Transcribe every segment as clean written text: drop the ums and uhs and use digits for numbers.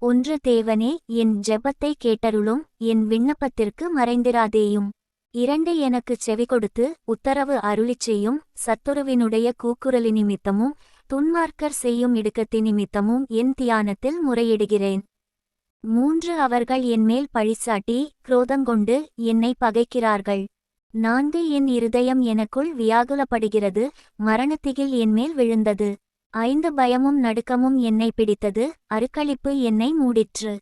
ஒன்று தேவனே, என் ஜெபத்தை கேட்டருளும், என் விண்ணப்பத்திற்கு மறைந்திராதேயும். 2 எனக்குச் செவிகொடுத்து உத்தரவு அருளிச் செய்யும். சத்துருவினுடைய கூக்குரலி நிமித்தமும் துன்மார்க்கர் செய்யும் இடுக்கத்தி நிமித்தமும் என் தியானத்தில் முறையிடுகிறேன். 3 அவர்கள் என்மேல் பழிசாட்டி குரோதங்கொண்டு என்னை பகைக்கிறார்கள். 4 என் இருதயம் எனக்குள் வியாகுலப்படுகிறது, மரணத்திகில் என்மேல் விழுந்தது. 5 பயமும் நடுக்கமும் என்னை பிடித்தது, அருக்களிப்பு என்னை மூடிற்று.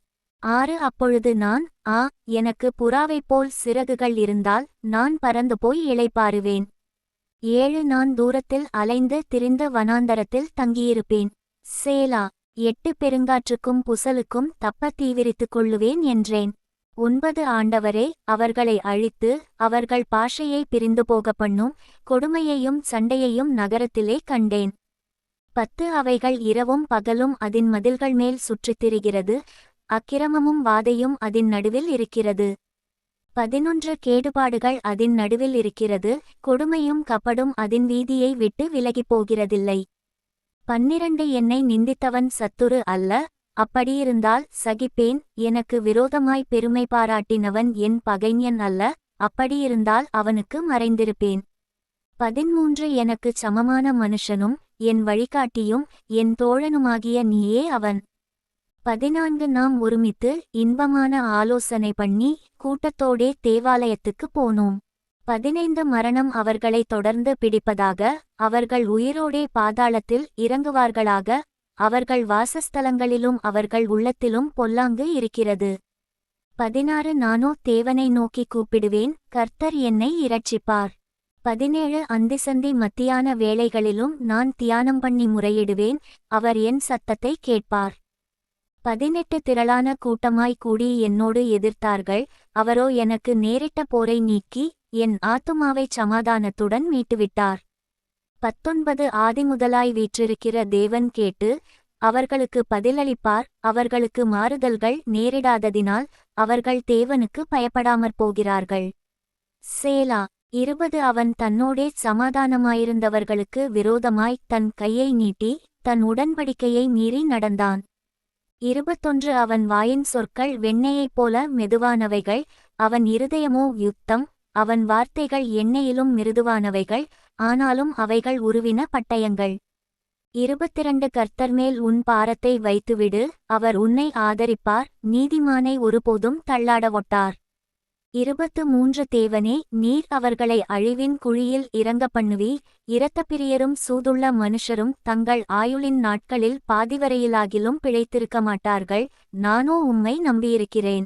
6 அப்பொழுது நான், எனக்கு புறாவைப்போல் சிறகுகள் இருந்தால் நான் பறந்து போய் இளைப்பாறுவேன். 7 நான் தூரத்தில் அலைந்து திரிந்த வனாந்தரத்தில் தங்கியிருப்பேன். சேலா. 8 பெருங்காற்றுக்கும் புசலுக்கும் தப்ப தீவிரித்துக் கொள்ளுவேன் என்றேன். 9 ஆண்டவரே, அவர்களை அழித்து அவர்கள் பாஷையை பிரிந்து போக பண்ணும் கொடுமையையும் சண்டையையும் நகரத்திலே கண்டேன். 10 அவைகள் இரவும் பகலும் அதின் மதில்கள் மேல் சுற்றித் திரிகிறது, அக்கிரமமும் வாதையும் அதின் நடுவில் இருக்கிறது. 11 கேடுபாடுகள் அதின் நடுவில் இருக்கிறது, கொடுமையும் கபடும் அதின் வீதியை விட்டு விலகிப் போகிறதில்லை. 12 என்னை நிந்தித்தவன் சத்துரு அல்ல, அப்படியிருந்தால் சகிப்பேன். எனக்கு விரோதமாய் பெருமை பாராட்டினவன் என் பகைஞன் அல்ல, அப்படியிருந்தால் அவனுக்கு மறைந்திருப்பேன். 13 எனக்குச் சமமான மனுஷனும் என் வழிகாட்டியும் என் தோழனுமாகிய நீயே அவன். 14 நாம் ஒருமித்து இன்பமான ஆலோசனை பண்ணி கூட்டத்தோடே தேவாலயத்துக்குப் போனோம். 15 மரணம் அவர்களை தொடர்ந்து பிடிப்பதாக, அவர்கள் உயிரோடே பாதாளத்தில் இறங்குவார்களாக, அவர்கள் வாசஸ்தலங்களிலும் அவர்கள் உள்ளத்திலும் பொல்லாங்கு இருக்கிறது. 16 நானோ தேவனை நோக்கி கூப்பிடுவேன், கர்த்தர் என்னை இரட்சிப்பார். 17 அந்திசந்தி மத்தியான வேளைகளிலும் நான் தியானம் பண்ணி முறையிடுவேன், அவர் என் சத்தத்தை கேட்பார். 18 திரளான கூட்டமாய் கூடி என்னோடு எதிர்த்தார்கள், அவரோ எனக்கு நேரிட்ட போரை நீக்கி என் ஆத்துமாவைச் சமாதானத்துடன் மீட்டுவிட்டார். 19 ஆதிமுதலாய் வீற்றிருக்கிற தேவன் கேட்டு அவர்களுக்கு பதிலளிப்பார், அவர்களுக்கு மாறுதல்கள் நேரிடாததினால் அவர்கள் தேவனுக்கு பயப்படாமற் போகிறார்கள். சேலா. 20 அவன் தன்னோடே சமாதானமாயிருந்தவர்களுக்கு விரோதமாய் தன் கையை நீட்டி தன் உடன்படிக்கையை மீறி நடந்தான். 21 அவன் வாயின் சொற்கள் வெண்ணெயைப் போல மெதுவானவைகள், அவன் இருதயமோ யுத்தம், அவன் வார்த்தைகள் எண்ணெயிலும் மிருதுவானவைகள், ஆனாலும் அவைகள் உருவின பட்டயங்கள். 22 கர்த்தர்மேல் உன் பாரத்தை வைத்துவிடு, அவர் உன்னை ஆதரிப்பார், நீதிமானை ஒருபோதும் தள்ளாட ஒட்டார். 23 தேவனே, நீர் அவர்களை அழிவின் குழியில் இறங்க பண்ணுவீர், இரத்தப்பிரியரும் சூதுள்ள மனுஷரும் தங்கள் ஆயுளின் நாட்களில் பாதிவரையிலாகிலும் பிழைத்திருக்க மாட்டார்கள், நானோ உம்மை நம்பியிருக்கிறேன்.